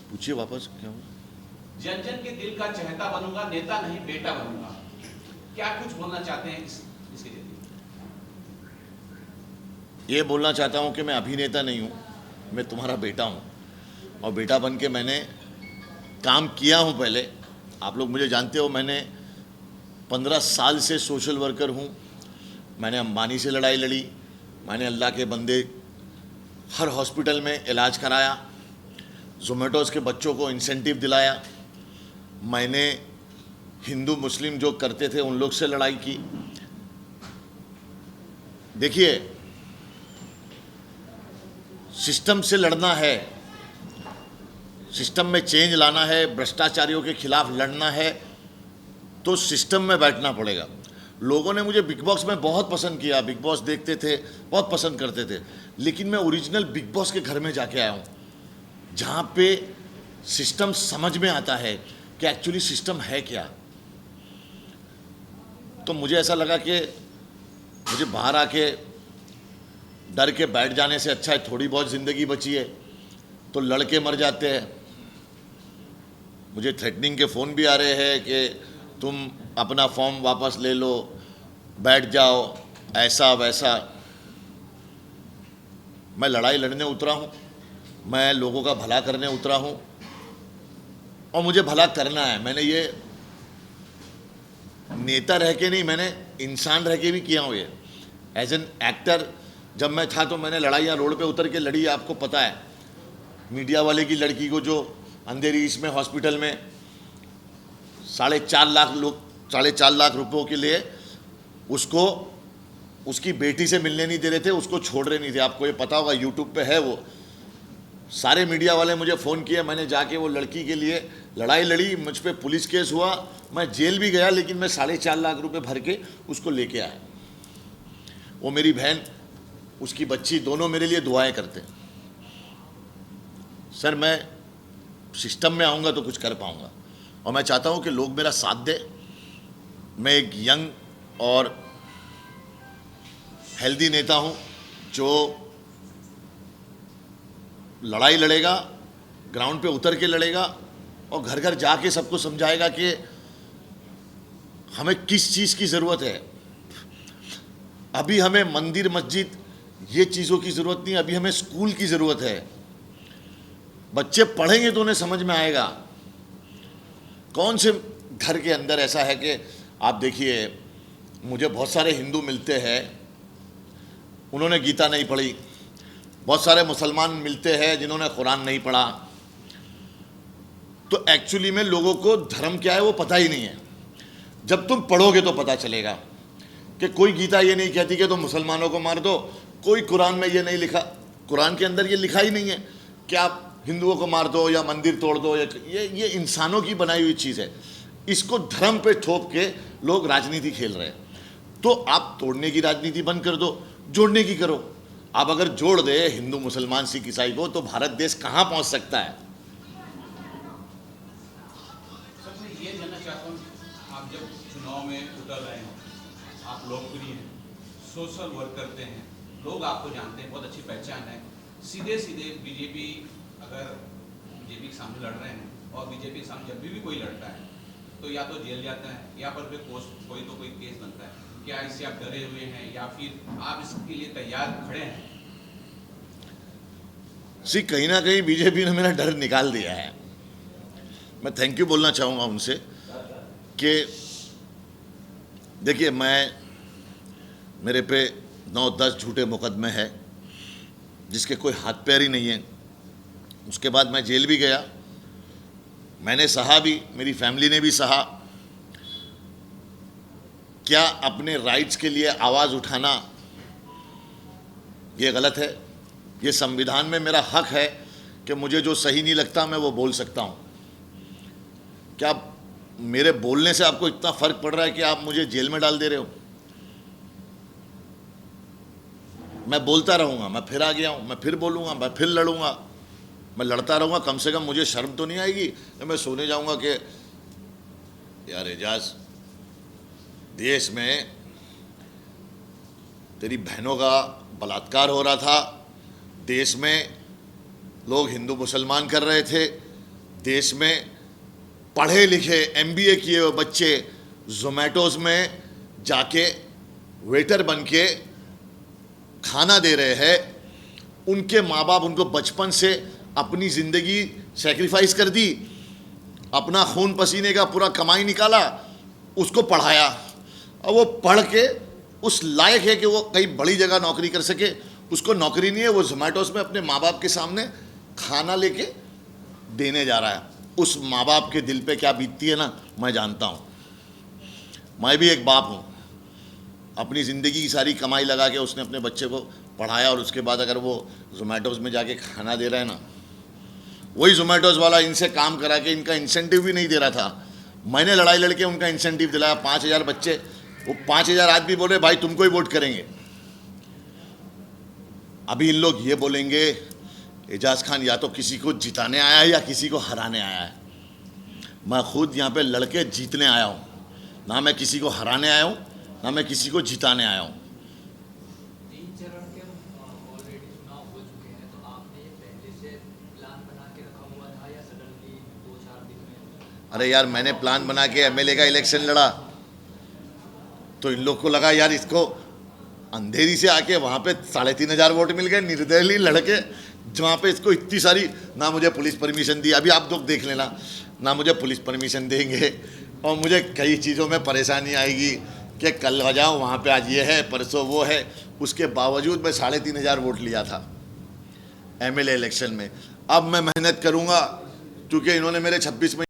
पूछिए वापस क्या हुआ। जन जन के दिल का चहेता बनूंगा, नेता नहीं बेटा बनूंगा। क्या कुछ बोलना चाहते हैं इसके जरिए? ये बोलना चाहता हूँ कि मैं अभिनेता नहीं हूँ, मैं तुम्हारा बेटा हूँ और बेटा बन के मैंने काम किया हूँ पहले। आप लोग मुझे जानते हो, मैंने 15 साल से सोशल वर्कर हूँ। मैंने अंबानी से लड़ाई लड़ी, मैंने अल्लाह के बंदे हर हॉस्पिटल में इलाज कराया, जोमेटोज़ के बच्चों को इंसेंटिव दिलाया, मैंने हिंदू मुस्लिम जो करते थे उन लोग से लड़ाई की। देखिए, सिस्टम से लड़ना है, सिस्टम में चेंज लाना है, भ्रष्टाचारियों के खिलाफ लड़ना है तो सिस्टम में बैठना पड़ेगा। लोगों ने मुझे बिग बॉस में बहुत पसंद किया, बिग बॉस देखते थे, बहुत पसंद करते थे, लेकिन मैं ओरिजिनल बिग बॉस के घर में जाके आया हूँ जहाँ पे सिस्टम समझ में आता है कि एक्चुअली सिस्टम है क्या। तो मुझे ऐसा लगा कि मुझे बाहर आके डर के बैठ जाने से अच्छा है, थोड़ी बहुत ज़िंदगी बची है तो लड़के मर जाते हैं। मुझे थ्रेटनिंग के फ़ोन भी आ रहे हैं कि तुम अपना फॉर्म वापस ले लो, बैठ जाओ, ऐसा वैसा। मैं लड़ाई लड़ने उतरा हूँ, मैं लोगों का भला करने उतरा हूँ और मुझे भला करना है। मैंने ये नेता रह के नहीं, मैंने इंसान रह के भी किया हूँ। ये एज एन एक्टर जब मैं था तो मैंने लड़ाइयाँ रोड पे उतर के लड़ी। आपको पता है, मीडिया वाले की लड़की को जो अंधेरी इसमें हॉस्पिटल में 4.5 लाख रुपयों के लिए उसको उसकी बेटी से मिलने नहीं दे रहे थे, उसको छोड़ रहे नहीं थे। आपको ये पता होगा, यूट्यूब पे है वो। सारे मीडिया वाले मुझे फ़ोन किए, मैंने जाके वो लड़की के लिए लड़ाई लड़ी, मुझ पे पुलिस केस हुआ, मैं जेल भी गया, लेकिन मैं 4.5 लाख रुपए भर के उसको लेके आया। वो मेरी बहन, उसकी बच्ची, दोनों मेरे लिए दुआएं करते हैं। सर, मैं सिस्टम में आऊँगा तो कुछ कर पाऊँगा और मैं चाहता हूँ कि लोग मेरा साथ दें। मैं एक यंग और हेल्दी नेता हूँ जो लड़ाई लड़ेगा, ग्राउंड पे उतर के लड़ेगा और घर घर जाके सबको समझाएगा कि हमें किस चीज़ की ज़रूरत है। अभी हमें मंदिर मस्जिद ये चीज़ों की ज़रूरत नहीं, अभी हमें स्कूल की ज़रूरत है। बच्चे पढ़ेंगे तो उन्हें समझ में आएगा। कौन से घर के अंदर ऐसा है कि आप देखिए, मुझे बहुत सारे हिंदू मिलते हैं, उन्होंने गीता नहीं पढ़ी। बहुत सारे मुसलमान मिलते हैं जिन्होंने कुरान नहीं पढ़ा। तो एक्चुअली में लोगों को धर्म क्या है वो पता ही नहीं है। जब तुम पढ़ोगे तो पता चलेगा कि कोई गीता ये नहीं कहती कि तुम मुसलमानों को मार दो, कोई कुरान में ये नहीं लिखा, कुरान के अंदर ये लिखा ही नहीं है कि आप हिंदुओं को मार दो या मंदिर तोड़ दो। ये इंसानों की बनाई हुई चीज़ है। इसको धर्म पे थोप के लोग राजनीति खेल रहे हैं। तो आप तोड़ने की राजनीति बंद कर दो, जोड़ने की करो। आप अगर जोड़ दे हिंदू मुसलमान सिख ईसाई को तो भारत देश कहाँ पहुँच सकता है। सर, मैं ये जानना चाहता हूँ, आप जब चुनाव में उतर रहे हो, आप लोकप्रिय हैं, सोशल वर्क करते हैं, लोग आपको जानते हैं, बहुत अच्छी पहचान है। सीधे सीधे बीजेपी, अगर बीजेपी के सामने लड़ रहे हैं और बीजेपी के सामने जब भी कोई लड़ता है तो या तो जेल जाता है या पर कोई तो कोई केस बनता है। क्या इससे आप डरे हुए हैं या फिर आप इसके लिए तैयार खड़े हैं? कहीं ना कहीं बीजेपी ने मेरा डर निकाल दिया है। मैं थैंक यू बोलना चाहूँगा उनसे कि देखिए, मेरे पे 9-10 झूठे मुकदमे हैं जिसके कोई हाथ पैर ही नहीं है। उसके बाद मैं जेल भी गया, मैंने सहा भी, मेरी फैमिली ने भी सहा। क्या अपने राइट्स के लिए आवाज़ उठाना ये गलत है? ये संविधान में मेरा हक है कि मुझे जो सही नहीं लगता मैं वो बोल सकता हूँ। क्या मेरे बोलने से आपको इतना फ़र्क पड़ रहा है कि आप मुझे जेल में डाल दे रहे हो? मैं बोलता रहूँगा, मैं फिर आ गया हूँ, मैं फिर बोलूँगा, मैं फिर लड़ूंगा, मैं लड़ता रहूँगा। कम से कम मुझे शर्म तो नहीं आएगी कि मैं सोने जाऊँगा कि यार एजाज, देश में तेरी बहनों का बलात्कार हो रहा था, देश में लोग हिंदू मुसलमान कर रहे थे, देश में पढ़े लिखे एमबीए किए हुए बच्चे जोमेटोज में जाके वेटर बन के खाना दे रहे हैं। उनके माँ बाप उनको बचपन से अपनी ज़िंदगी सेक्रीफाइस कर दी, अपना खून पसीने का पूरा कमाई निकाला, उसको पढ़ाया। अब वो पढ़ के उस लायक है कि वो कहीं बड़ी जगह नौकरी कर सके, उसको नौकरी नहीं है, वो जोमेटोज में अपने माँ बाप के सामने खाना लेके देने जा रहा है। उस माँ बाप के दिल पे क्या बीतती है ना, मैं जानता हूँ। मैं भी एक बाप हूँ। अपनी ज़िंदगी की सारी कमाई लगा के उसने अपने बच्चे को पढ़ाया, और उसके बाद अगर वो जोमेटोज़ में जाके खाना दे रहा है ना, वही जोमेटोज़ वाला इनसे काम करा के इनका इंसेंटिव भी नहीं दे रहा था। मैंने लड़ाई लड़के उनका इंसेंटिव दिलाया। 5,000 बच्चे, वो 5,000 आदमी बोल रहे भाई तुमको ही वोट करेंगे। अभी इन लोग ये बोलेंगे एजाज खान या तो किसी को जिताने आया है या किसी को हराने आया है। मैं खुद यहाँ पे लड़के जीतने आया हूँ, ना मैं किसी को हराने आया हूँ, ना मैं किसी को जिताने आया हूँ। 3 चरण के ऑलरेडी चुनाव हो चुके हैं, तो आपने ये पहले से प्लान बना के रखा हुआ था या सडनली 2-4 दिन में? अरे यार, मैंने प्लान बना के एमएलए का इलेक्शन लड़ा, तो इन लोग को लगा यार इसको अंधेरी से आके वहाँ पे 3,500 वोट मिल गए निर्दलीय लड़के, जहाँ पे इसको इतनी सारी, ना मुझे पुलिस परमिशन दी। अभी आप लोग देख लेना, ना मुझे पुलिस परमिशन देंगे, और मुझे कई चीज़ों में परेशानी आएगी कि कल आ जाओ वहाँ पे, आज ये है परसों वो है। उसके बावजूद मैं 3,500 वोट लिया था एमएलए इलेक्शन में। अब मैं मेहनत करूँगा, क्योंकि इन्होंने मेरे 26 में